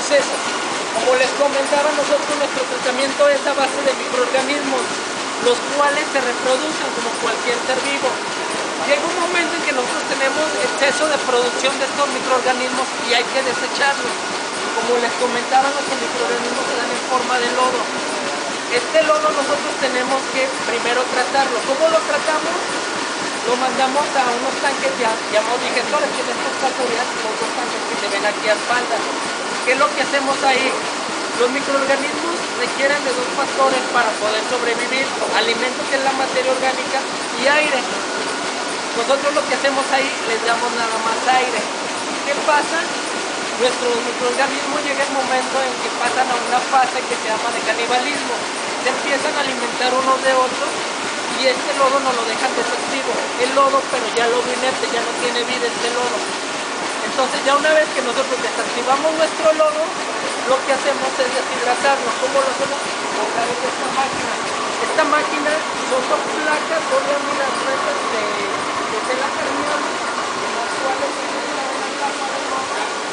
proceso. Como les comentaba, nosotros nuestro tratamiento es a base de microorganismos, los cuales se reproducen como cualquier ser vivo. Llega un momento en que nosotros tenemos exceso de producción de estos microorganismos y hay que desecharlos. Como les comentaba, nuestros microorganismos se dan en forma de lodo. Este lodo nosotros tenemos que primero tratarlo. ¿Cómo lo tratamos? Lo mandamos a unos tanques llamados digestores, que en estos casos serían los dos tanques que se ven aquí a espaldas. ¿Qué es lo que hacemos ahí? Los microorganismos requieren de dos factores para poder sobrevivir: alimento, que es la materia orgánica, y aire. Nosotros lo que hacemos ahí, les damos nada más aire. ¿Qué pasa? Nuestros microorganismos llega el momento en que pasan a una fase que se llama de canibalismo. Se empiezan a alimentar unos de otros y este lodo nos lo dejan desactivo. El lodo, pero ya lodo inerte, ya no tiene vida este lodo. Entonces ya una vez que nosotros desactivamos nuestro lodo, lo que hacemos es deshidratarlo. ¿Cómo lo hacemos? A través de esta máquina. Esta máquina son dos placas, dos láminas gruesas de tela permeable, en las cuales se coloca una capa de lodo